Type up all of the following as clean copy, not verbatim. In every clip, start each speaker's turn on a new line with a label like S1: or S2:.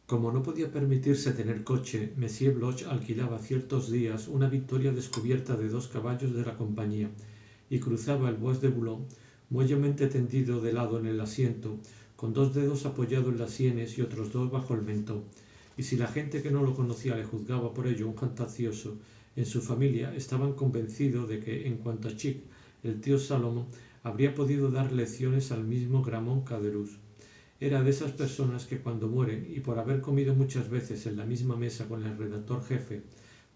S1: Como no podía permitirse tener coche, Monsieur Bloch alquilaba ciertos días una victoria descubierta de 2 caballos de la compañía y cruzaba el Bois de Boulogne, muellemente tendido de lado en el asiento, con 2 dedos apoyados en las sienes y otros 2 bajo el mentón. Y si la gente que no lo conocía le juzgaba por ello un fantasioso, en su familia estaban convencidos de que, en cuanto a Chic, el tío Salomón habría podido dar lecciones al mismo Gramont Caderousse. Era de esas personas que cuando mueren, y por haber comido muchas veces en la misma mesa con el redactor jefe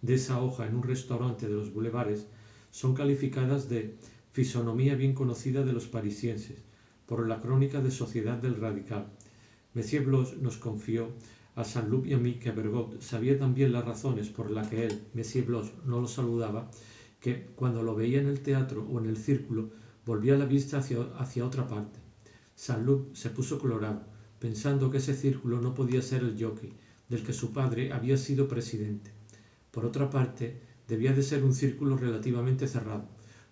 S1: de esa hoja en un restaurante de los bulevares, son calificadas de fisonomía bien conocida de los parisienses, por la crónica de Sociedad del Radical. Monsieur Bloch nos confió a Saint-Loup y a mí que Bergot sabía también las razones por las que él, Monsieur Bloch, no lo saludaba, que cuando lo veía en el teatro o en el círculo volvía la vista hacia otra parte. Saint-Loup se puso colorado, pensando que ese círculo no podía ser el jockey, del que su padre había sido presidente. Por otra parte, debía de ser un círculo relativamente cerrado,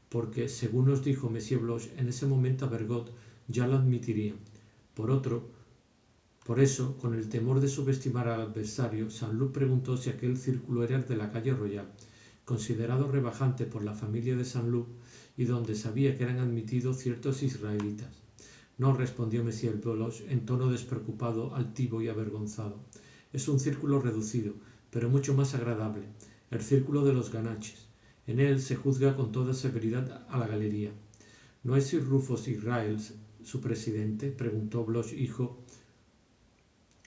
S1: porque, según nos dijo Monsieur Bloch, en ese momento a Bergot ya lo admitirían. Por eso, con el temor de subestimar al adversario, Saint-Loup preguntó si aquel círculo era el de la calle Royal, considerado rebajante por la familia de Saint-Loup y donde sabía que eran admitidos ciertos israelitas. No, respondió Monsieur Bloch en tono despreocupado, altivo y avergonzado. Es un círculo reducido, pero mucho más agradable, el círculo de los ganaches. En él se juzga con toda severidad a la galería. ¿No es Sir Rufus Israels su presidente?, preguntó Bloch hijo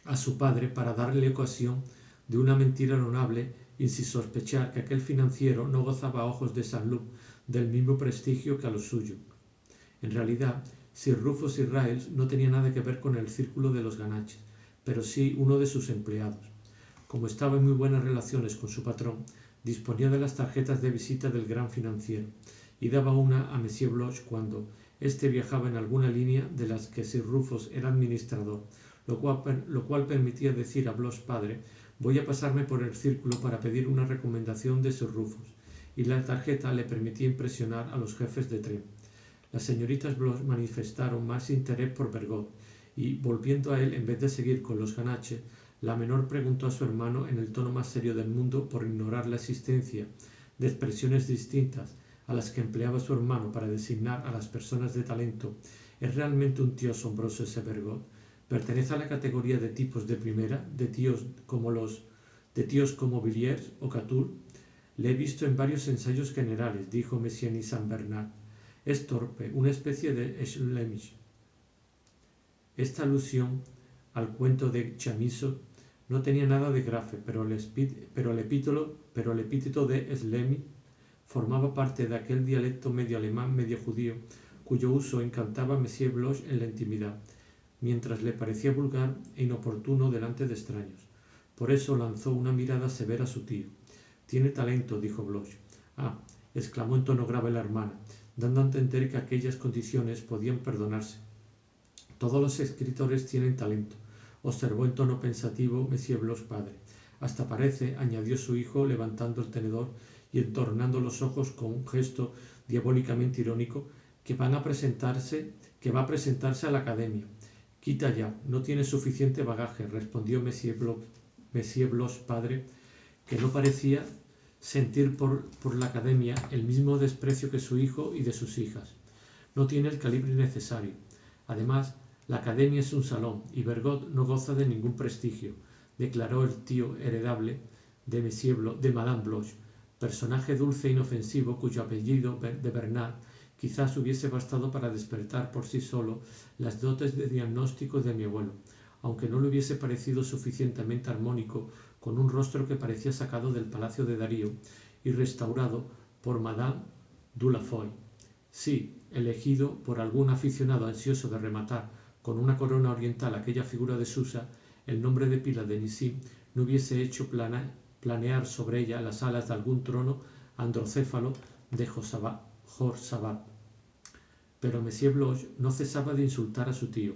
S1: a su padre para darle ocasión de una mentira honorable y sin sospechar que aquel financiero no gozaba a ojos de Saint-Loup del mismo prestigio que a los suyos. En realidad, Sir Rufus Israels no tenía nada que ver con el círculo de los ganaches, pero sí uno de sus empleados. Como estaba en muy buenas relaciones con su patrón, disponía de las tarjetas de visita del gran financiero y daba una a Monsieur Bloch cuando éste viajaba en alguna línea de las que Sir Rufus era administrador, lo cual permitía decir a Bloch padre: voy a pasarme por el círculo para pedir una recomendación de Sir Rufus, y la tarjeta le permitía impresionar a los jefes de tren. Las señoritas Bloch manifestaron más interés por Bergot, y, volviendo a él en vez de seguir con los ganaches, la menor preguntó a su hermano en el tono más serio del mundo, por ignorar la existencia de expresiones distintas a las que empleaba su hermano para designar a las personas de talento: ¿es realmente un tío asombroso ese Bergot? ¿Pertenece a la categoría de tipos de primera, de tíos como Villiers o Catoul? Le he visto en varios ensayos generales, dijo Messiaen Saint Bernard. Es torpe, una especie de Schlemisch. Esta alusión al cuento de Chamisso no tenía nada de grafe, pero el epíteto de Schlemisch formaba parte de aquel dialecto medio alemán, medio judío, cuyo uso encantaba a Monsieur Bloch en la intimidad, mientras le parecía vulgar e inoportuno delante de extraños. Por eso lanzó una mirada severa a su tío. Tiene talento, dijo Bloch. Ah, exclamó en tono grave la hermana, dando a entender que aquellas condiciones podían perdonarse. Todos los escritores tienen talento, observó en tono pensativo Monsieur Bloch padre. Hasta parece, añadió su hijo, levantando el tenedor y entornando los ojos con un gesto diabólicamente irónico, que va a presentarse a la academia. Quita ya, no tiene suficiente bagaje, respondió Monsieur Bloch padre, que no parecía sentir por la academia el mismo desprecio que su hijo y de sus hijas. No tiene el calibre necesario. Además, la academia es un salón y Bergot no goza de ningún prestigio, declaró el tío heredable de Madame Bloch, personaje dulce e inofensivo cuyo apellido de Bernard quizás hubiese bastado para despertar por sí solo las dotes de diagnóstico de mi abuelo, aunque no le hubiese parecido suficientemente armónico con un rostro que parecía sacado del palacio de Darío y restaurado por Madame Dulafoy. Sí, elegido por algún aficionado ansioso de rematar con una corona oriental aquella figura de Susa, el nombre de pila de Nissim no hubiese hecho planear sobre ella las alas de algún trono androcéfalo de Jorsabat. Pero Monsieur Bloch no cesaba de insultar a su tío,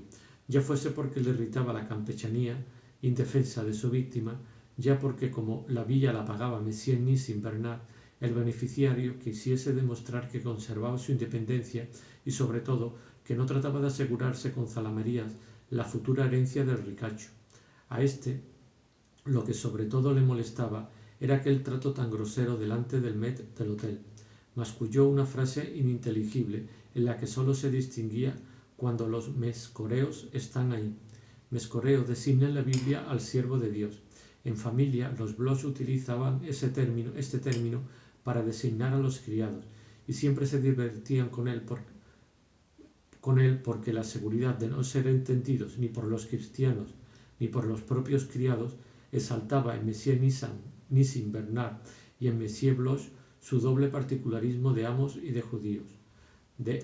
S1: ya fuese porque le irritaba la campechanía indefensa de su víctima, ya porque, como la villa la pagaba Monsieur Nissim Bernard, el beneficiario quisiese demostrar que conservaba su independencia y, sobre todo, que no trataba de asegurarse con zalamerías la futura herencia del ricacho. A este Lo que sobre todo le molestaba era aquel trato tan grosero delante del maître del hotel. Masculló una frase ininteligible en la que sólo se distinguía cuando los mescoreos están ahí. Mescoreo designa en la Biblia al siervo de Dios. En familia, los Bloch utilizaban este término para designar a los criados y siempre se divertían con él porque la seguridad de no ser entendidos ni por los cristianos ni por los propios criados exaltaba en Monsieur Nissim Bernard y en Monsieur Bloch su doble particularismo de amos y de judíos.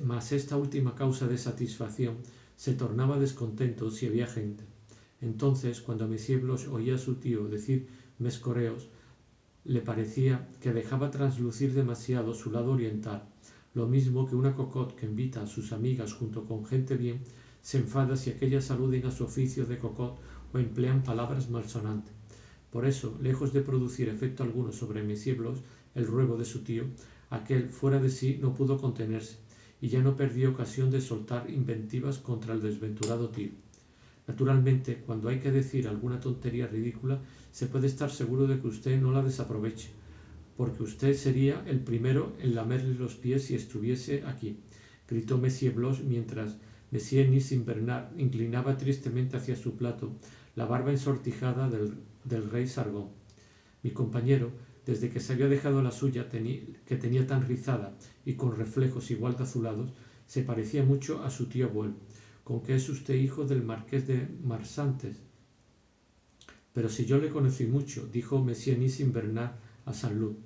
S1: Mas esta última causa de satisfacción se tornaba descontento si había gente. Entonces, cuando Monsieur Bloch oía a su tío decir mescoreos, le parecía que dejaba traslucir demasiado su lado oriental, lo mismo que una cocotte que invita a sus amigas junto con gente bien se enfada si aquellas aluden a su oficio de cocotte o emplean palabras malsonantes. Por eso, lejos de producir efecto alguno sobre Monsieur Bloch, el ruego de su tío, aquel fuera de sí no pudo contenerse, y ya no perdió ocasión de soltar inventivas contra el desventurado tío. Naturalmente, cuando hay que decir alguna tontería ridícula, se puede estar seguro de que usted no la desaproveche, porque usted sería el primero en lamerle los pies si estuviese aquí, gritó Monsieur Bloch mientras Monsieur Nissim Bernard inclinaba tristemente hacia su plato la barba ensortijada del rey Sargon. Mi compañero, desde que se había dejado la suya, que tenía tan rizada y con reflejos igual de azulados, se parecía mucho a su tío abuelo. ¿Con que es usted hijo del marqués de Marsantes? Pero si yo le conocí mucho, dijo Monsieur Nissim Bernard a Saint-Loup.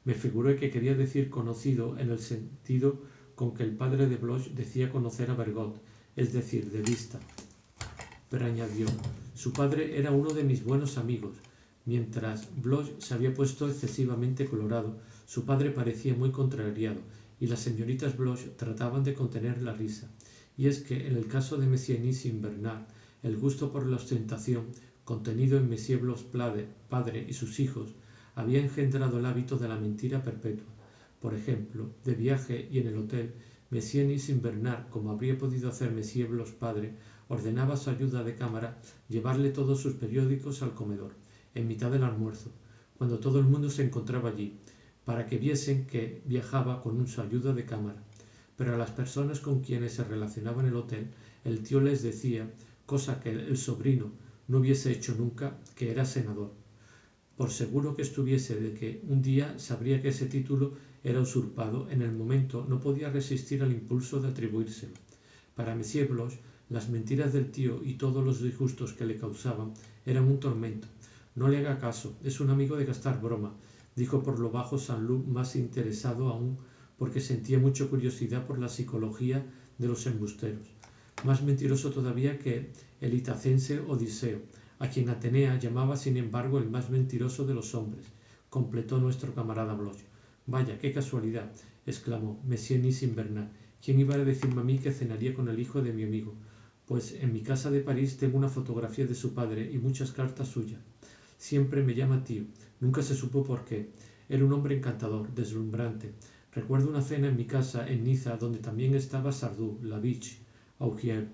S1: Me figuré que quería decir conocido en el sentido con que el padre de Bloch decía conocer a Bergot, es decir, de vista. Pero añadió, su padre era uno de mis buenos amigos. Mientras Bloch se había puesto excesivamente colorado, su padre parecía muy contrariado, y las señoritas Bloch trataban de contener la risa. Y es que, en el caso de Monsieur Nissim Bernard, el gusto por la ostentación, contenido en Monsieur Bloch padre y sus hijos, había engendrado el hábito de la mentira perpetua. Por ejemplo, de viaje y en el hotel, Monsieur Nissim Bernard, como habría podido hacer Monsieur Bloch padre, ordenaba a su ayuda de cámara llevarle todos sus periódicos al comedor, en mitad del almuerzo, cuando todo el mundo se encontraba allí, para que viesen que viajaba con su ayuda de cámara. Pero a las personas con quienes se relacionaba en el hotel, el tío les decía, cosa que el sobrino no hubiese hecho nunca, que era senador. Por seguro que estuviese de que un día sabría que ese título era usurpado, en el momento no podía resistir al impulso de atribuírselo. Para Monsieur Bloch, las mentiras del tío y todos los disgustos que le causaban eran un tormento. No le haga caso, es un amigo de gastar broma, dijo por lo bajo Saint-Loup, más interesado aún porque sentía mucha curiosidad por la psicología de los embusteros. Más mentiroso todavía que el itacense Odiseo, a quien Atenea llamaba sin embargo el más mentiroso de los hombres, completó nuestro camarada Bloch. Vaya, qué casualidad, exclamó Monsieur Nissim Bernard. ¿Quién iba a decirme a mí que cenaría con el hijo de mi amigo? Pues en mi casa de París tengo una fotografía de su padre y muchas cartas suyas. Siempre me llama tío, nunca se supo por qué. Era un hombre encantador, deslumbrante. Recuerdo una cena en mi casa en Niza donde también estaba Sardou, Labiche, Augier,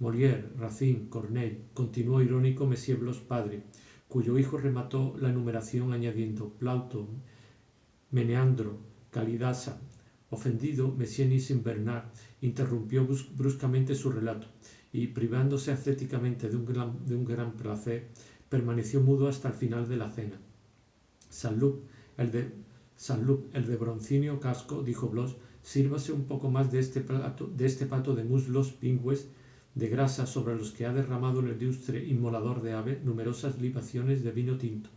S1: Molière, Racine, Corneille, continuó irónico Monsieur Bloch padre, cuyo hijo remató la enumeración añadiendo Plauto, Meneandro, Calidasa. Ofendido, Monsieur Nissim Bernard interrumpió bruscamente su relato y, privándose ascéticamente de un gran placer, permaneció mudo hasta el final de la cena. Saint-Loup, el de broncíneo casco, dijo Bloch, sírvase un poco más de este pato de muslos pingües de grasa sobre los que ha derramado el ilustre inmolador de ave numerosas libaciones de vino tinto.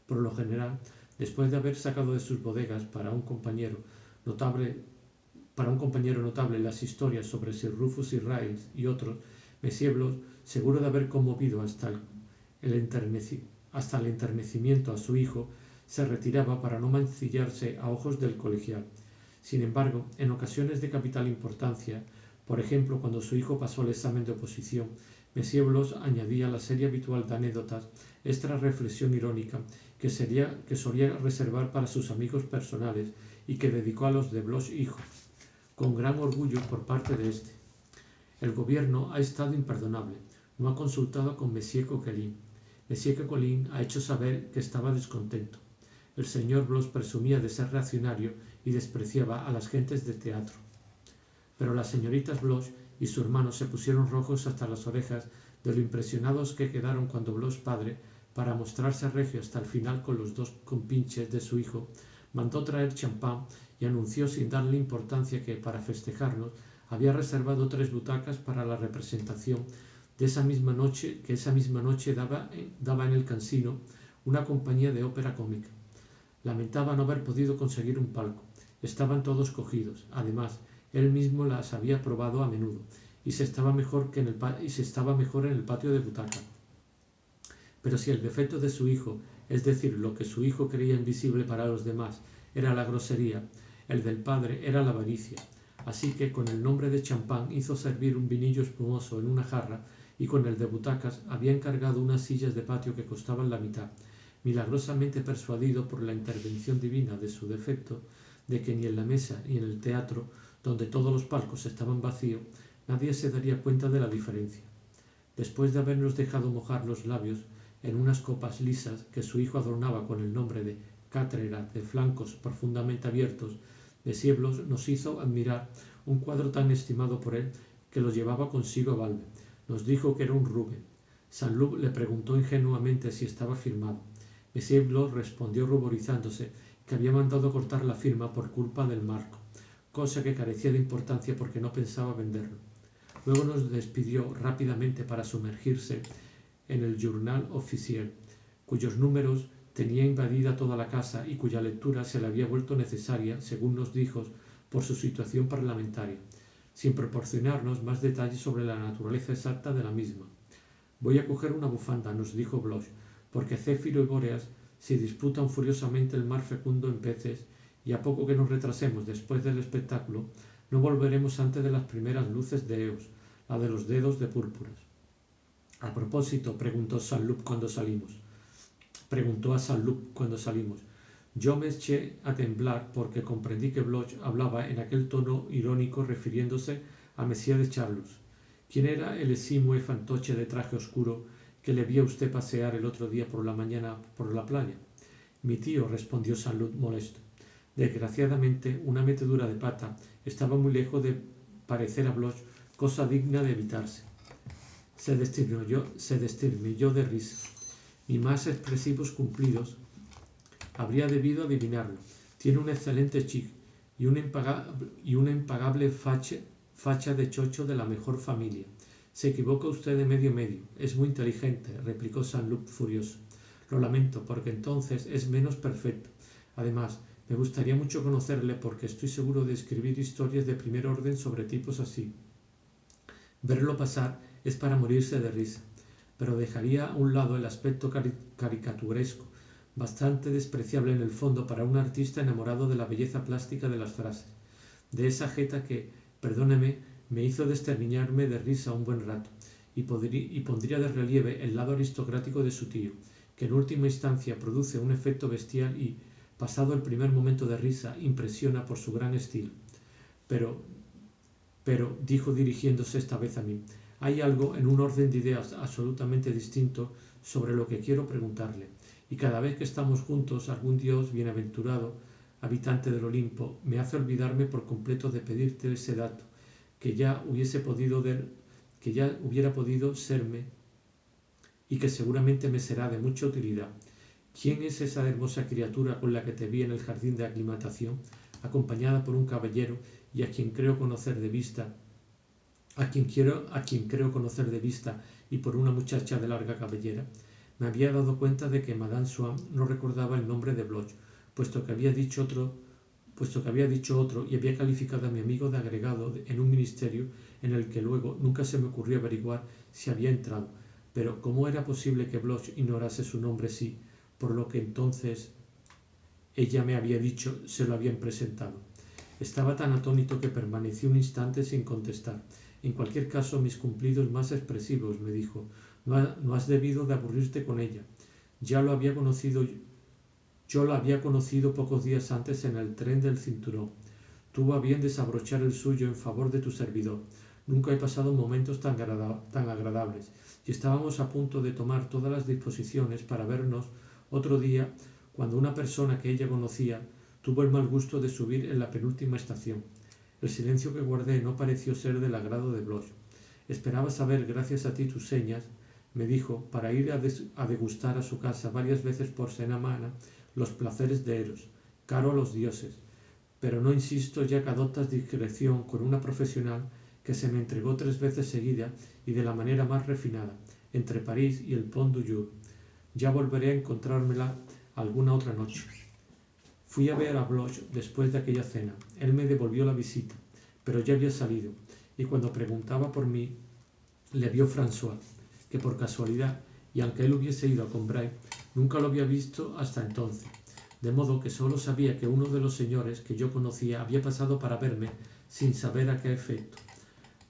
S1: Por lo general, después de haber sacado de sus bodegas para un compañero notable las historias sobre Sir Rufus y Riles y otros, Monsieur Bloch, seguro de haber conmovido hasta el enternecimiento a su hijo, se retiraba para no mancillarse a ojos del colegial. Sin embargo, en ocasiones de capital importancia, por ejemplo cuando su hijo pasó el examen de oposición, Monsieur Bloch añadía a la serie habitual de anécdotas esta reflexión irónica que solía reservar para sus amigos personales y que dedicó a los de Bloch hijo, con gran orgullo por parte de este. El gobierno ha estado imperdonable, no ha consultado con Monsieur Coquelin. Monsieur Colin ha hecho saber que estaba descontento. El señor Bloch presumía de ser reaccionario y despreciaba a las gentes de teatro. Pero las señoritas Bloch y su hermano se pusieron rojos hasta las orejas de lo impresionados que quedaron cuando Bloch padre, para mostrarse regio hasta el final con los dos compinches de su hijo, mandó traer champán y anunció sin darle importancia que, para festejarnos, había reservado 3 butacas para la representación de esa misma noche daba en el Casino una compañía de ópera cómica. Lamentaba no haber podido conseguir un palco. Estaban todos cogidos. Además, él mismo las había probado a menudo y se estaba mejor en el patio de butaca. Pero si el defecto de su hijo, es decir, lo que su hijo creía invisible para los demás, era la grosería, el del padre era la avaricia. Así que con el nombre de champán hizo servir un vinillo espumoso en una jarra y con el de butacas había encargado unas sillas de patio que costaban la mitad, milagrosamente persuadido por la intervención divina de su defecto de que ni en la mesa ni en el teatro, donde todos los palcos estaban vacíos, nadie se daría cuenta de la diferencia. Después de habernos dejado mojar los labios en unas copas lisas que su hijo adornaba con el nombre de cátedra de flancos profundamente abiertos, Monsieur Bloch nos hizo admirar un cuadro tan estimado por él que lo llevaba consigo a Valve. Nos dijo que era un Rubens. Saint-Loup le preguntó ingenuamente si estaba firmado. Monsieur Bloch respondió ruborizándose que había mandado cortar la firma por culpa del marco, cosa que carecía de importancia porque no pensaba venderlo. Luego nos despidió rápidamente para sumergirse en el Journal Officiel, cuyos números tenía invadida toda la casa y cuya lectura se le había vuelto necesaria, según nos dijo, por su situación parlamentaria, sin proporcionarnos más detalles sobre la naturaleza exacta de la misma. Voy a coger una bufanda, nos dijo Bloch, porque Céfiro y Bóreas se disputan furiosamente el mar fecundo en peces y a poco que nos retrasemos después del espectáculo, no volveremos antes de las primeras luces de Eos, la de los dedos de púrpuras. A propósito, preguntó a Saint-Loup cuando salimos. Yo me eché a temblar porque comprendí que Bloch hablaba en aquel tono irónico refiriéndose a Monsieur de Charlus. ¿Quién era el eximue fantoche de traje oscuro que le vi a usted pasear el otro día por la mañana por la playa? Mi tío, respondió Saint-Loup molesto. Desgraciadamente, una metedura de pata estaba muy lejos de parecer a Bloch cosa digna de evitarse. Se desternilló de risa. Mis más expresivos cumplidos habría debido adivinarlo. Tiene un excelente chic y una impagable facha de chocho de la mejor familia. Se equivoca usted de medio. Es muy inteligente, replicó Saint-Loup furioso. Lo lamento, porque entonces es menos perfecto. Además, me gustaría mucho conocerle porque estoy seguro de escribir historias de primer orden sobre tipos así. Verlo pasar es para morirse de risa, pero dejaría a un lado el aspecto caricaturesco, bastante despreciable en el fondo para un artista enamorado de la belleza plástica de las frases, de esa jeta que, perdóneme, me hizo desterniñarme de risa un buen rato, y pondría de relieve el lado aristocrático de su tío, que en última instancia produce un efecto bestial y, pasado el primer momento de risa, impresiona por su gran estilo. Pero, dijo dirigiéndose esta vez a mí, hay algo en un orden de ideas absolutamente distinto sobre lo que quiero preguntarle, y cada vez que estamos juntos algún dios bienaventurado, habitante del Olimpo, me hace olvidarme por completo de pedirte ese dato, que ya hubiera podido serme y que seguramente me será de mucha utilidad. ¿Quién es esa hermosa criatura con la que te vi en el jardín de aclimatación, acompañada por un caballero y a quien creo conocer de vista y por una muchacha de larga cabellera? Me había dado cuenta de que Madame Swann no recordaba el nombre de Bloch, puesto que había dicho otro y había calificado a mi amigo de agregado en un ministerio en el que luego nunca se me ocurrió averiguar si había entrado. Pero ¿cómo era posible que Bloch ignorase su nombre si, por lo que entonces ella me había dicho, se lo habían presentado? Estaba tan atónito que permanecí un instante sin contestar. En cualquier caso, mis cumplidos más expresivos, me dijo. No has debido de aburrirte con ella. Yo la había conocido pocos días antes en el tren del cinturón. Tuvo a bien desabrochar el suyo en favor de tu servidor. Nunca he pasado momentos tan agradables, y estábamos a punto de tomar todas las disposiciones para vernos otro día cuando una persona que ella conocía tuvo el mal gusto de subir en la penúltima estación. El silencio que guardé no pareció ser del agrado de Bloch. Esperaba saber, gracias a ti, tus señas, me dijo, para ir a degustar a su casa varias veces por semana los placeres de Eros, caro a los dioses, pero no insisto ya que adoptas discreción con una profesional que se me entregó 3 veces seguida y de la manera más refinada, entre París y el Pont du Jour. Ya volveré a encontrármela alguna otra noche. Fui a ver a Bloch después de aquella cena. Él me devolvió la visita, pero ya había salido, y cuando preguntaba por mí, le vio François, que por casualidad, y aunque él hubiese ido a Combray, nunca lo había visto hasta entonces, de modo que solo sabía que uno de los señores que yo conocía había pasado para verme sin saber a qué efecto,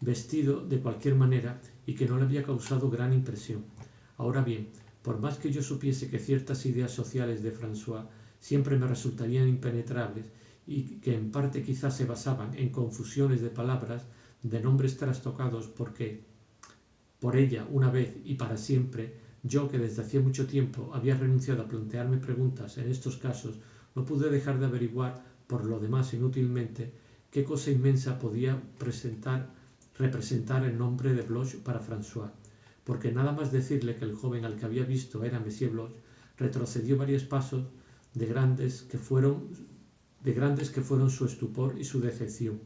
S1: vestido de cualquier manera y que no le había causado gran impresión. Ahora bien, por más que yo supiese que ciertas ideas sociales de François siempre me resultarían impenetrables y que en parte quizás se basaban en confusiones de palabras, de nombres trastocados porque por ella una vez y para siempre, yo que desde hacía mucho tiempo había renunciado a plantearme preguntas en estos casos, no pude dejar de averiguar, por lo demás inútilmente, qué cosa inmensa podía representar el nombre de Bloch para François, porque nada más decirle que el joven al que había visto era Monsieur Bloch, retrocedió varios pasos de grandes que fueron su estupor y su decepción.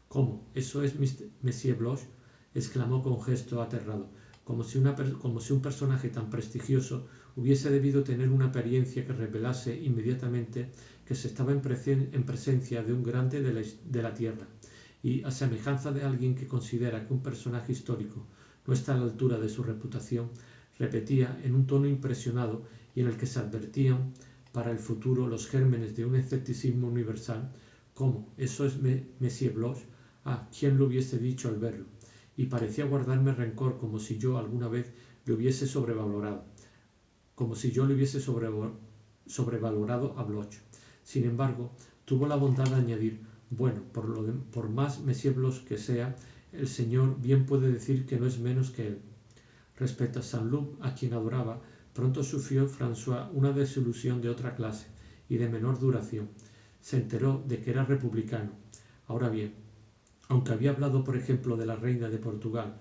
S1: ¿Cómo? ¿Eso es Monsieur Bloch? Exclamó con gesto aterrado, como si un personaje tan prestigioso hubiese debido tener una apariencia que revelase inmediatamente que se estaba en presencia de un grande de la tierra, y a semejanza de alguien que considera que un personaje histórico no está a la altura de su reputación, repetía en un tono impresionado y en el que se advertían para el futuro los gérmenes de un escepticismo universal. ¿Cómo? ¿Eso es Monsieur Bloch? Ah, ¿quién lo hubiese dicho al verlo? Y parecía guardarme rencor como si yo alguna vez le hubiese sobrevalorado, sobrevalorado a Bloch. Sin embargo, tuvo la bondad de añadir, bueno, por más Monsieur Bloch que sea, el señor bien puede decir que no es menos que él. Respecto a Saint-Loup, a quien adoraba, pronto sufrió François una desilusión de otra clase y de menor duración. Se enteró de que era republicano. Ahora bien, aunque había hablado, por ejemplo, de la reina de Portugal,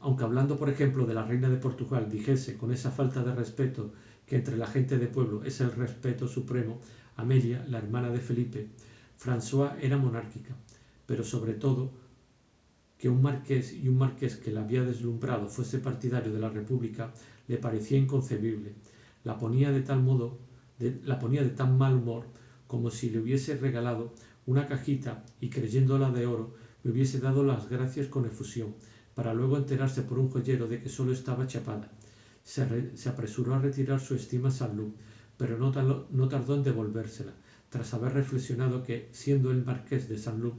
S1: aunque hablando, por ejemplo, de la reina de Portugal, dijese con esa falta de respeto que entre la gente de pueblo es el respeto supremo, Amelia, la hermana de Felipe, François era monárquica, pero sobre todo que un marqués que la había deslumbrado fuese partidario de la República le parecía inconcebible. La ponía de tan mal humor como si le hubiese regalado una cajita y creyéndola de oro me hubiese dado las gracias con efusión, para luego enterarse por un joyero de que solo estaba chapada. Se apresuró a retirar su estima a Saint-Loup, pero no tardó en devolvérsela, tras haber reflexionado que, siendo el marqués de Saint-Loup,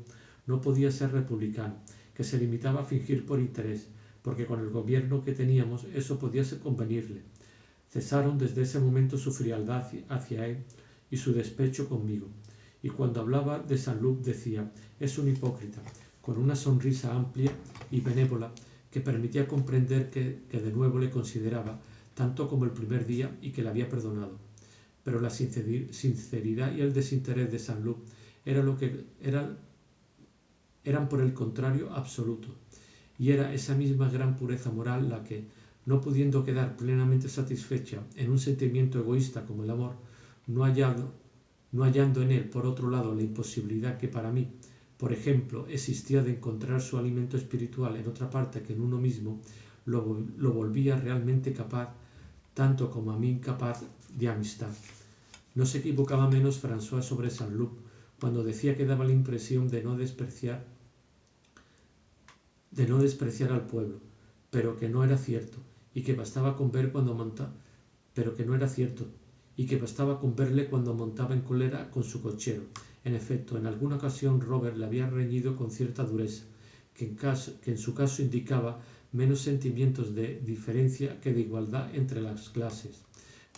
S1: no podía ser republicano, que se limitaba a fingir por interés, porque con el gobierno que teníamos eso podía convenirle. Cesaron desde ese momento su frialdad hacia él y su despecho conmigo, y cuando hablaba de Saint-Loup decía, es un hipócrita, con una sonrisa amplia y benévola que permitía comprender que de nuevo le consideraba tanto como el primer día y que le había perdonado. Pero la sinceridad y el desinterés de Saint-Loup eran por el contrario absolutos, y era esa misma gran pureza moral la que, no pudiendo quedar plenamente satisfecha en un sentimiento egoísta como el amor, no hallando en él por otro lado la imposibilidad que para mí, por ejemplo, existía de encontrar su alimento espiritual en otra parte que en uno mismo, lo volvía realmente capaz, tanto como a mí incapaz, de amistad. No se equivocaba menos François sobre Saint-Loup cuando decía que daba la impresión de no despreciar al pueblo, pero que no era cierto, y que bastaba con verle cuando montaba en cólera con su cochero. En efecto, en alguna ocasión Robert le había reñido con cierta dureza, que en su caso indicaba menos sentimientos de diferencia que de igualdad entre las clases,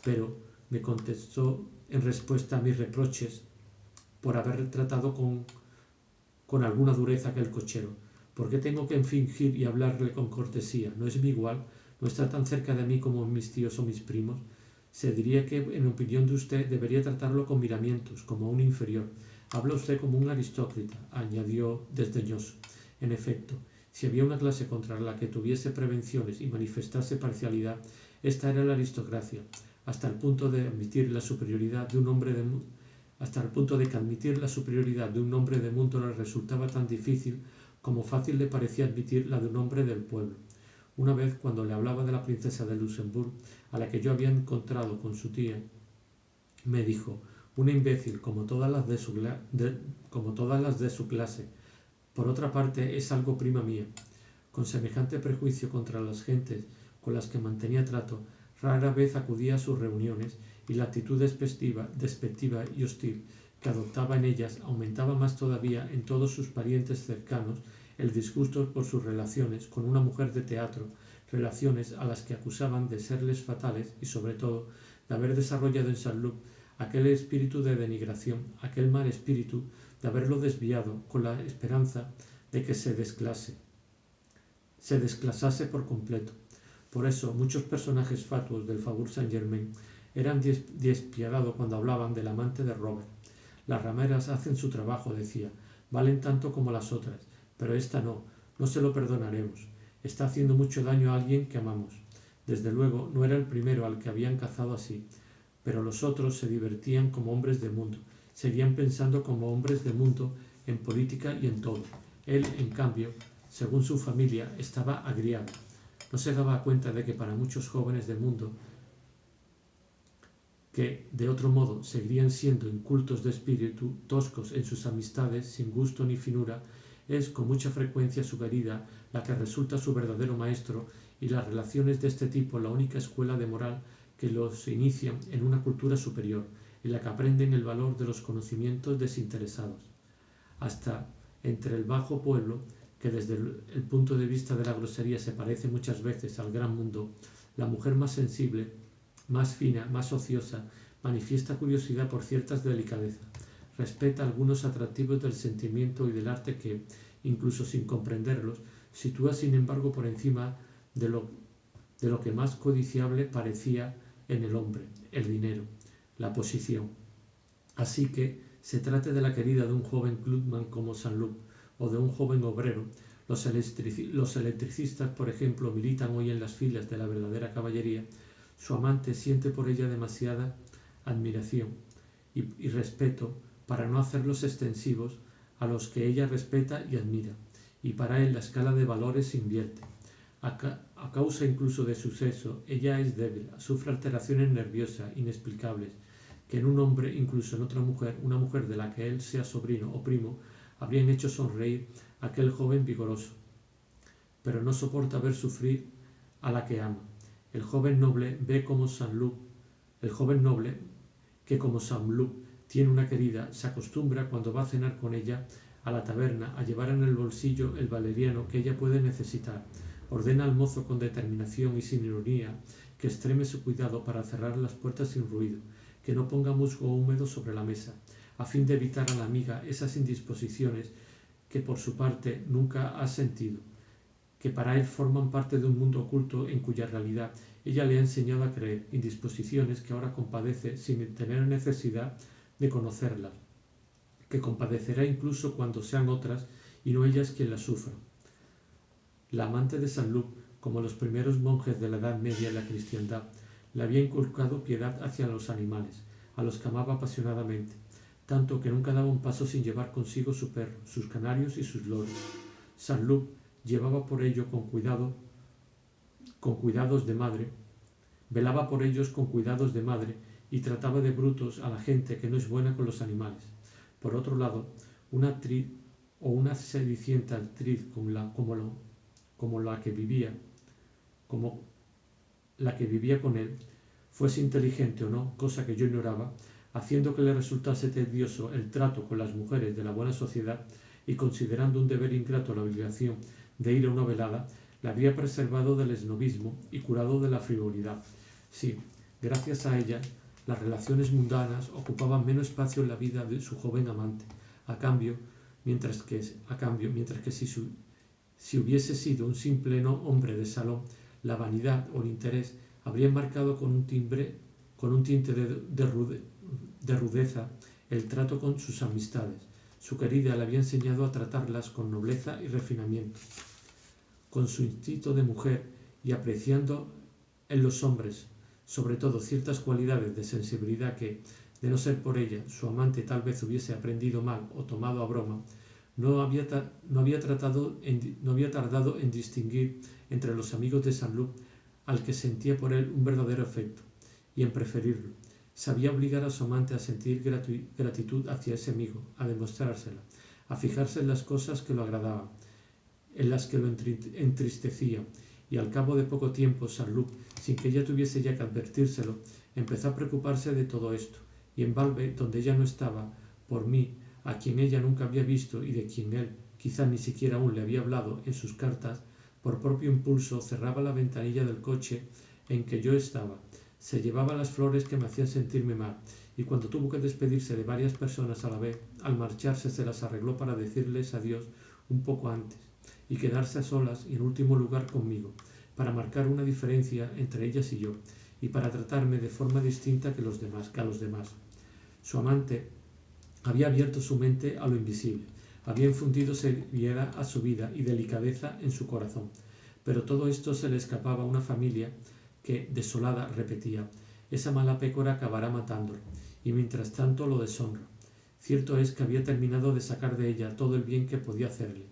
S1: pero me contestó en respuesta a mis reproches por haber tratado con alguna dureza aquel cochero. ¿Por qué tengo que fingir y hablarle con cortesía? ¿No es mi igual? ¿No está tan cerca de mí como mis tíos o mis primos? Se diría que, en opinión de usted, debería tratarlo con miramientos, como a un inferior. Habla usted como un aristócrata, añadió desdeñoso. En efecto, si había una clase contra la que tuviese prevenciones y manifestase parcialidad, esta era la aristocracia, hasta el punto de admitir la superioridad de un hombre de hasta el punto de que admitir la superioridad de un hombre de mundo le resultaba tan difícil como fácil le parecía admitir la de un hombre del pueblo. Una vez, cuando le hablaba de la princesa de Luxemburgo, a la que yo había encontrado con su tía, me dijo: una imbécil como todas las de su clase. Por otra parte, es algo prima mía. Con semejante prejuicio contra las gentes con las que mantenía trato, rara vez acudía a sus reuniones, y la actitud despectiva y hostil que adoptaba en ellas aumentaba más todavía en todos sus parientes cercanos el disgusto por sus relaciones con una mujer de teatro, relaciones a las que acusaban de serles fatales y, sobre todo, de haber desarrollado en Saint-Loup aquel espíritu de denigración, aquel mal espíritu de haberlo desviado con la esperanza de que se desclasase por completo. Por eso, muchos personajes fatuos del Faubourg Saint-Germain eran despiadados cuando hablaban del amante de Robert. Las rameras hacen su trabajo, decía, valen tanto como las otras, pero esta no se lo perdonaremos. Está haciendo mucho daño a alguien que amamos. Desde luego, no era el primero al que habían cazado así, pero los otros se divertían como hombres de mundo, seguían pensando como hombres de mundo en política y en todo. Él, en cambio, según su familia, estaba agriado. No se daba cuenta de que para muchos jóvenes del mundo, que de otro modo seguirían siendo incultos de espíritu, toscos en sus amistades, sin gusto ni finura, es con mucha frecuencia su querida la que resulta su verdadero maestro, y las relaciones de este tipo la única escuela de moral que los inician en una cultura superior, y la que aprenden el valor de los conocimientos desinteresados. Hasta entre el bajo pueblo, que desde el punto de vista de la grosería se parece muchas veces al gran mundo, la mujer más sensible, más fina, más ociosa, manifiesta curiosidad por ciertas delicadezas, respeta algunos atractivos del sentimiento y del arte que, incluso sin comprenderlos, sitúa sin embargo por encima de lo que más codiciable parecía en el hombre, el dinero, la posición. Así que, se trate de la querida de un joven clubman como Saint-Loup o de un joven obrero, los electricistas, por ejemplo, militan hoy en las filas de la verdadera caballería, su amante siente por ella demasiada admiración y respeto para no hacerlos extensivos a los que ella respeta y admira, y para él la escala de valores se invierte. A causa incluso de su sexo, ella es débil, sufre alteraciones nerviosas inexplicables, que en un hombre, incluso en otra mujer, una mujer de la que él sea sobrino o primo, habrían hecho sonreír a aquel joven vigoroso. Pero no soporta ver sufrir a la que ama. El joven noble que como Saint-Loup tiene una querida, se acostumbra cuando va a cenar con ella a la taberna a llevar en el bolsillo el valeriano que ella puede necesitar. Ordena al mozo con determinación y sin ironía que extreme su cuidado para cerrar las puertas sin ruido, que no ponga musgo húmedo sobre la mesa, a fin de evitar a la amiga esas indisposiciones que por su parte nunca ha sentido, que para él forman parte de un mundo oculto en cuya realidad ella le ha enseñado a creer, indisposiciones que ahora compadece sin tener necesidad de conocerlas, que compadecerá incluso cuando sean otras y no ellas quien las sufran. La amante de Saint-Loup, como los primeros monjes de la Edad Media y la cristiandad, le había inculcado piedad hacia los animales, a los que amaba apasionadamente, tanto que nunca daba un paso sin llevar consigo su perro, sus canarios y sus loros. Saint-Loup llevaba por ello velaba por ellos con cuidados de madre y trataba de brutos a la gente que no es buena con los animales. Por otro lado, una actriz o una sedicienta actriz como la que vivía con él, fuese inteligente o no, cosa que yo ignoraba, haciendo que le resultase tedioso el trato con las mujeres de la buena sociedad y considerando un deber ingrato la obligación de ir a una velada, la había preservado del esnobismo y curado de la frivolidad. Sí, gracias a ella, las relaciones mundanas ocupaban menos espacio en la vida de su joven amante. A cambio, mientras que si hubiese sido un simple hombre de salón, la vanidad o el interés habrían marcado con un tinte de rudeza el trato con sus amistades. Su querida le había enseñado a tratarlas con nobleza y refinamiento, con su instinto de mujer y apreciando en los hombres, sobre todo, ciertas cualidades de sensibilidad que, de no ser por ella, su amante tal vez hubiese aprendido mal o tomado a broma. No había tardado en distinguir entre los amigos de Saint-Loup al que sentía por él un verdadero afecto, y en preferirlo. Sabía obligar a su amante a sentir gratitud hacia ese amigo, a demostrársela, a fijarse en las cosas que lo agradaban, en las que lo entristecían, y al cabo de poco tiempo Saint-Loup, sin que ella tuviese ya que advertírselo, empezó a preocuparse de todo esto, y en Balbe, donde ella no estaba, por mí, a quien ella nunca había visto y de quien él quizá ni siquiera aún le había hablado en sus cartas, por propio impulso cerraba la ventanilla del coche en que yo estaba, se llevaba las flores que me hacían sentirme mal, y cuando tuvo que despedirse de varias personas a la vez, al marcharse se las arregló para decirles adiós un poco antes, y quedarse a solas y en último lugar conmigo, para marcar una diferencia entre ellas y yo, y para tratarme de forma distinta que a los demás. Su amante había abierto su mente a lo invisible, había infundido seriedad a su vida y delicadeza en su corazón, pero todo esto se le escapaba a una familia que, desolada, repetía: esa mala pécora acabará matándolo, y mientras tanto lo deshonra. Cierto es que había terminado de sacar de ella todo el bien que podía hacerle,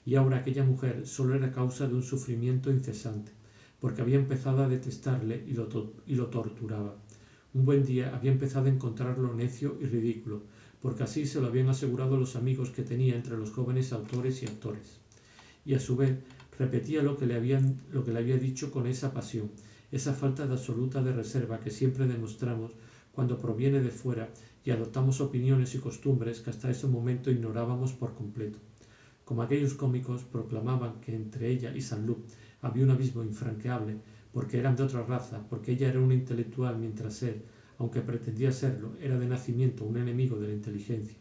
S1: y ahora aquella mujer solo era causa de un sufrimiento incesante, porque había empezado a detestarle y lo torturaba. Un buen día había empezado a encontrarlo necio y ridículo, porque así se lo habían asegurado los amigos que tenía entre los jóvenes autores y actores. Y a su vez repetía lo que le había dicho con esa pasión, esa falta de absoluta de reserva que siempre demostramos cuando proviene de fuera y adoptamos opiniones y costumbres que hasta ese momento ignorábamos por completo. Como aquellos cómicos proclamaban que entre ella y Saint-Loup había un abismo infranqueable, porque eran de otra raza, porque ella era una intelectual mientras él, aunque pretendía serlo, era de nacimiento un enemigo de la inteligencia.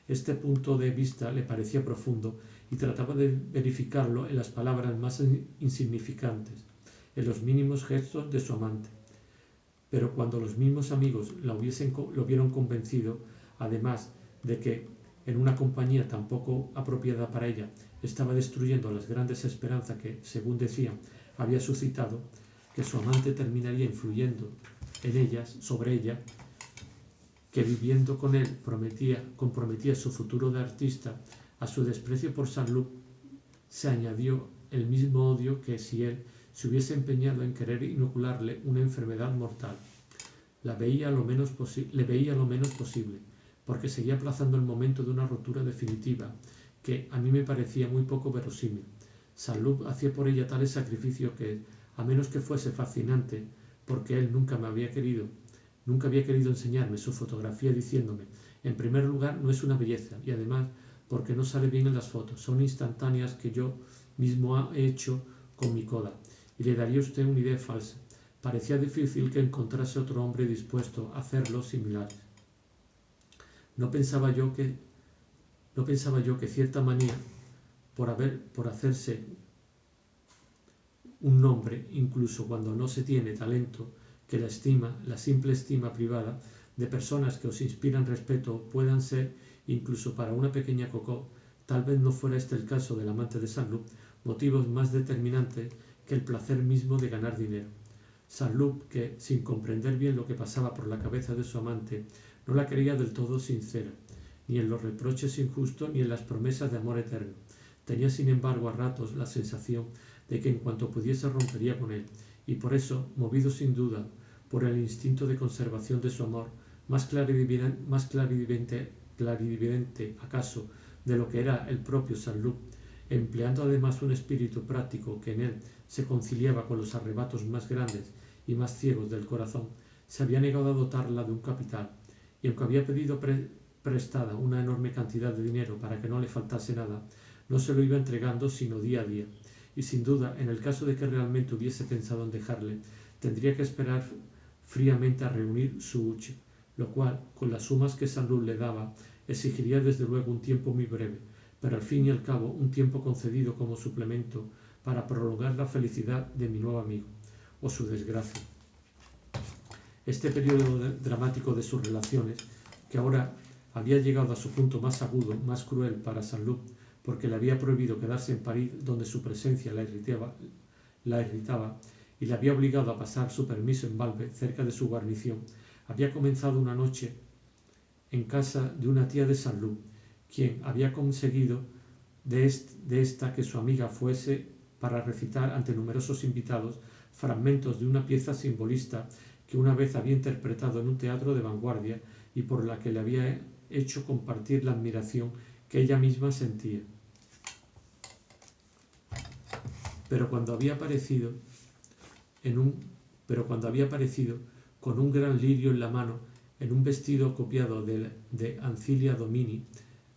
S1: Este punto de vista le parecía profundo y trataba de verificarlo en las palabras más insignificantes, en los mínimos gestos de su amante. Pero cuando los mismos amigos lo vieron convencido, además de que en una compañía tan poco apropiada para ella estaba destruyendo las grandes esperanzas que, según decían, había suscitado, que su amante terminaría influyendo en ellas, sobre ella, que viviendo con él comprometía su futuro de artista, a su desprecio por Saint-Loup se añadió el mismo odio que si él se hubiese empeñado en querer inocularle una enfermedad mortal. Le veía lo menos posible, porque seguía aplazando el momento de una rotura definitiva, que a mí me parecía muy poco verosímil. Saint-Loup hacía por ella tales sacrificios que, a menos que fuese fascinante, porque él nunca había querido enseñarme su fotografía diciéndome: en primer lugar, no es una belleza, y además porque no sale bien en las fotos, son instantáneas que yo mismo he hecho con mi cola, y le daría a usted una idea falsa. Parecía difícil que encontrase otro hombre dispuesto a hacerlo similares. No pensaba yo que cierta manía por hacerse un nombre, incluso cuando no se tiene talento, que la simple estima privada de personas que os inspiran respeto puedan ser, incluso para una pequeña cocó, tal vez no fuera este el caso del amante de Saint-Loup, motivos más determinantes que el placer mismo de ganar dinero. Saint-Loup, que, sin comprender bien lo que pasaba por la cabeza de su amante, no la creía del todo sincera, ni en los reproches injustos ni en las promesas de amor eterno. Tenía, sin embargo, a ratos la sensación de que en cuanto pudiese rompería con él, y por eso, movido sin duda por el instinto de conservación de su amor, más clarividente acaso de lo que era el propio Saint-Loup, empleando además un espíritu práctico que en él se conciliaba con los arrebatos más grandes y más ciegos del corazón, se había negado a dotarla de un capital, y aunque había pedido prestada una enorme cantidad de dinero para que no le faltase nada, no se lo iba entregando sino día a día, y sin duda, en el caso de que realmente hubiese pensado en dejarle, tendría que esperar fríamente a reunir su hucha, lo cual, con las sumas que Saint-Loup le daba, exigiría desde luego un tiempo muy breve, pero al fin y al cabo un tiempo concedido como suplemento para prolongar la felicidad de mi nuevo amigo, o su desgracia. Este periodo dramático de sus relaciones, que ahora había llegado a su punto más agudo, más cruel para Saint-Loup, porque le había prohibido quedarse en París, donde su presencia la irritaba y le había obligado a pasar su permiso en Balbe, cerca de su guarnición, había comenzado una noche en casa de una tía de Saint-Loup, quien había conseguido de esta que su amiga fuese para recitar ante numerosos invitados fragmentos de una pieza simbolista que una vez había interpretado en un teatro de vanguardia y por la que le había hecho compartir la admiración que ella misma sentía. Pero cuando había aparecido con un gran lirio en la mano, en un vestido copiado de Ancilia Domini,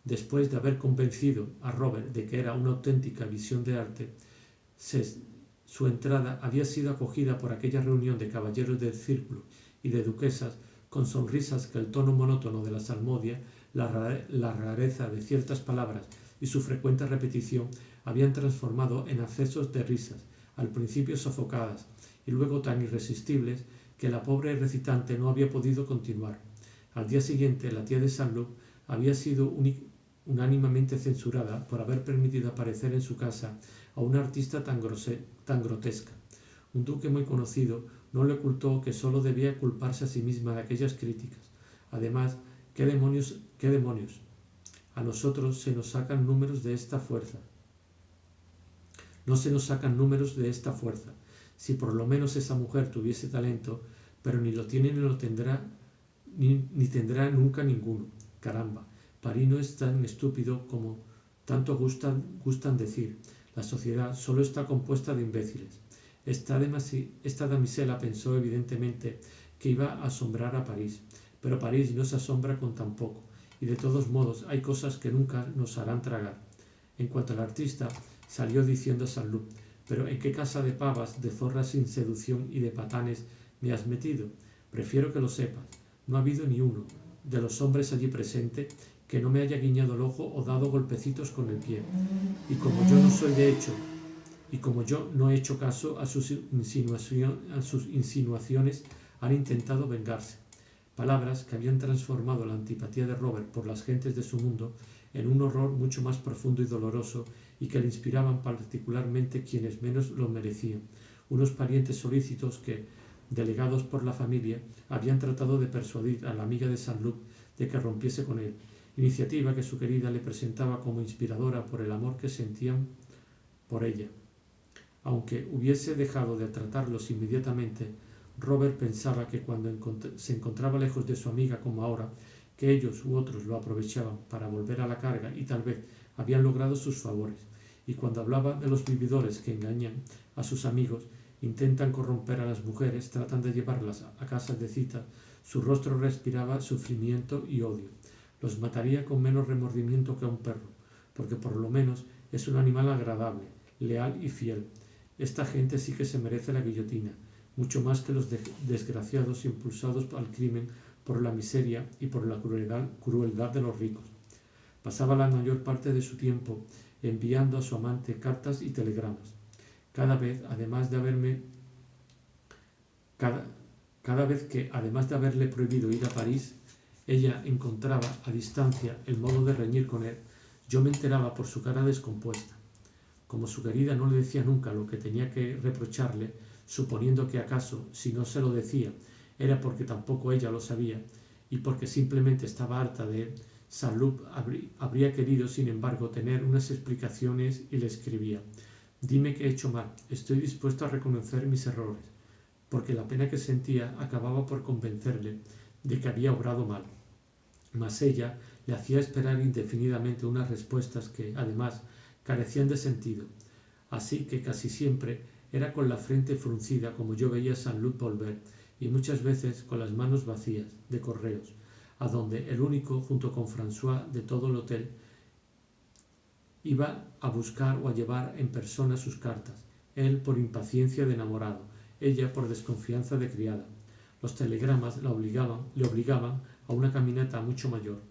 S1: después de haber convencido a Robert de que era una auténtica visión de arte, su entrada había sido acogida por aquella reunión de caballeros del círculo y de duquesas con sonrisas que el tono monótono de la salmodia, la rareza de ciertas palabras y su frecuente repetición habían transformado en accesos de risas, al principio sofocadas y luego tan irresistibles que la pobre recitante no había podido continuar. Al día siguiente, la tía de Saint-Loup había sido unánimemente censurada por haber permitido aparecer en su casa a una artista tan grotesca. Un duque muy conocido no le ocultó que sólo debía culparse a sí misma de aquellas críticas. Además, ¿qué demonios? A nosotros se nos sacan números de esta fuerza. No se nos sacan números de esta fuerza. Si por lo menos esa mujer tuviese talento, pero ni lo tiene ni lo tendrá, ni tendrá nunca ninguno. Caramba, París no es tan estúpido como tanto gustan decir. La sociedad solo está compuesta de imbéciles. Esta damisela pensó evidentemente que iba a asombrar a París, pero París no se asombra con tan poco, y de todos modos hay cosas que nunca nos harán tragar. En cuanto al artista, salió diciendo a Saint-Loup: «¿Pero en qué casa de pavas, de zorras sin seducción y de patanes me has metido? Prefiero que lo sepas. No ha habido ni uno de los hombres allí presentes que no me haya guiñado el ojo o dado golpecitos con el pie. Y como yo no he hecho caso a sus insinuaciones, han intentado vengarse». Palabras que habían transformado la antipatía de Robert por las gentes de su mundo en un horror mucho más profundo y doloroso, y que le inspiraban particularmente quienes menos lo merecían, unos parientes solícitos que, delegados por la familia, habían tratado de persuadir a la amiga de Saint-Loup de que rompiese con él, iniciativa que su querida le presentaba como inspiradora por el amor que sentían por ella. Aunque hubiese dejado de tratarlos inmediatamente, Robert pensaba que cuando se encontraba lejos de su amiga como ahora, que ellos u otros lo aprovechaban para volver a la carga y tal vez habían logrado sus favores, y cuando hablaba de los vividores que engañan a sus amigos, intentan corromper a las mujeres, tratan de llevarlas a casas de cita, su rostro respiraba sufrimiento y odio. Los mataría con menos remordimiento que a un perro, porque por lo menos es un animal agradable, leal y fiel. Esta gente sí que se merece la guillotina, mucho más que los desgraciados impulsados al crimen por la miseria y por la crueldad de los ricos. Pasaba la mayor parte de su tiempo enviando a su amante cartas y telegramas. Cada vez que, además de haberle prohibido ir a París, ella encontraba a distancia el modo de reñir con él, yo me enteraba por su cara descompuesta. Como su querida no le decía nunca lo que tenía que reprocharle, suponiendo que acaso, si no se lo decía, era porque tampoco ella lo sabía, y porque simplemente estaba harta de él, Saint-Loup habría querido, sin embargo, tener unas explicaciones y le escribía: «Dime que he hecho mal, estoy dispuesto a reconocer mis errores», porque la pena que sentía acababa por convencerle de que había obrado mal. Mas ella le hacía esperar indefinidamente unas respuestas que, además, carecían de sentido. Así que casi siempre era con la frente fruncida como yo veía a Saint-Loup volver, y muchas veces con las manos vacías de correos, a donde el único, junto con François, de todo el hotel, iba a buscar o a llevar en persona sus cartas, él por impaciencia de enamorado, ella por desconfianza de criada. Los telegramas le obligaban a una caminata mucho mayor.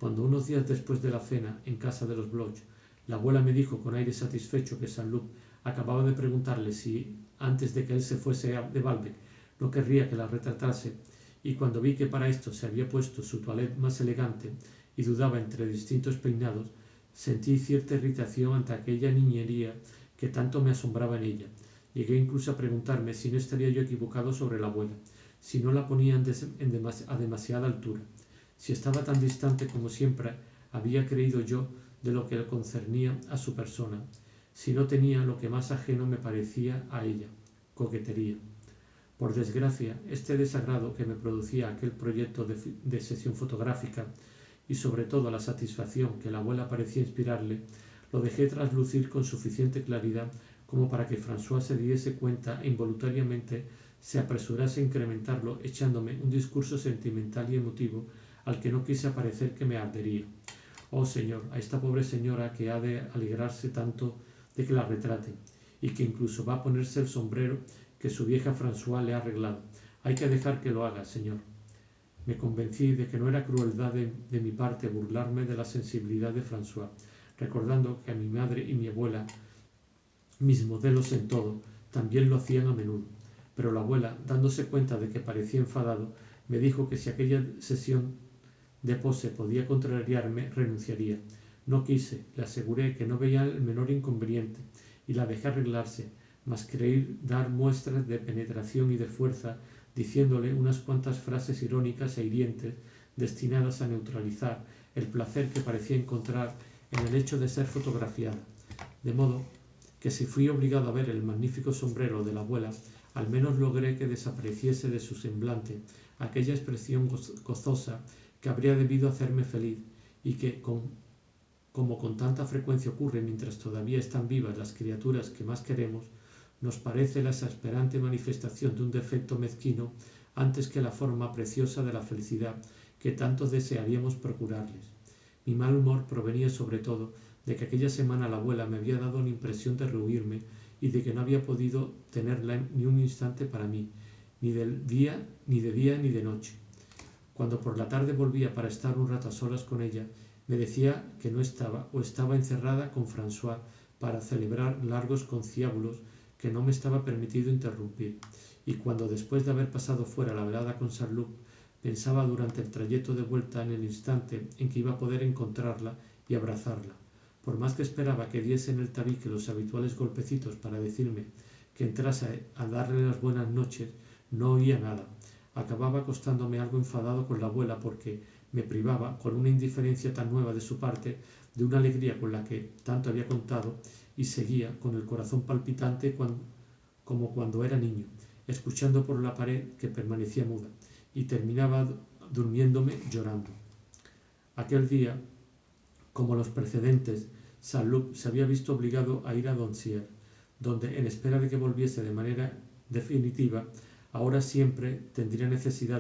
S1: Cuando unos días después de la cena, en casa de los Bloch, la abuela me dijo con aire satisfecho que Saint-Loup acababa de preguntarle si, antes de que él se fuese de Balbec, no querría que la retratase, y cuando vi que para esto se había puesto su toilette más elegante y dudaba entre distintos peinados, sentí cierta irritación ante aquella niñería que tanto me asombraba en ella. Llegué incluso a preguntarme si no estaría yo equivocado sobre la abuela, si no la ponía a demasiada altura, si estaba tan distante como siempre había creído yo de lo que le concernía a su persona, si no tenía lo que más ajeno me parecía a ella, coquetería. Por desgracia, este desagrado que me producía aquel proyecto de sesión fotográfica y sobre todo la satisfacción que la abuela parecía inspirarle, lo dejé traslucir con suficiente claridad como para que François se diese cuenta e involuntariamente se apresurase a incrementarlo echándome un discurso sentimental y emotivo al que no quise parecer que me ardería. Oh Señor, a esta pobre señora que ha de alegrarse tanto de que la retrate, y que incluso va a ponerse el sombrero que su vieja François le ha arreglado. Hay que dejar que lo haga, Señor. Me convencí de que no era crueldad de mi parte burlarme de la sensibilidad de François, recordando que a mi madre y mi abuela, mis modelos en todo, también lo hacían a menudo. Pero la abuela, dándose cuenta de que parecía enfadado, me dijo que si aquella sesión de pose podía contrariarme, renunciaría. No quise, le aseguré que no veía el menor inconveniente, y la dejé arreglarse, mas creí dar muestras de penetración y de fuerza, diciéndole unas cuantas frases irónicas e hirientes destinadas a neutralizar el placer que parecía encontrar en el hecho de ser fotografiada. De modo que si fui obligado a ver el magnífico sombrero de la abuela, al menos logré que desapareciese de su semblante aquella expresión gozosa que habría debido hacerme feliz y que, como con tanta frecuencia ocurre mientras todavía están vivas las criaturas que más queremos, nos parece la exasperante manifestación de un defecto mezquino antes que la forma preciosa de la felicidad que tanto desearíamos procurarles. Mi mal humor provenía sobre todo de que aquella semana la abuela me había dado la impresión de rehuirme y de que no había podido tenerla ni un instante para mí, ni de día ni de noche. Cuando por la tarde volvía para estar un rato a solas con ella, me decía que no estaba o estaba encerrada con François para celebrar largos conciliábulos que no me estaba permitido interrumpir, y cuando después de haber pasado fuera la velada con Saint-Loup, pensaba durante el trayecto de vuelta en el instante en que iba a poder encontrarla y abrazarla. Por más que esperaba que diese en el tabique los habituales golpecitos para decirme que entrase a darle las buenas noches, no oía nada. Acababa acostándome algo enfadado con la abuela porque me privaba, con una indiferencia tan nueva de su parte, de una alegría con la que tanto había contado, y seguía, con el corazón palpitante como cuando era niño, escuchando por la pared que permanecía muda, y terminaba durmiéndome llorando. Aquel día, como los precedentes, Saint-Loup se había visto obligado a ir a Doncières, donde, en espera de que volviese de manera definitiva, ahora siempre tendría necesidad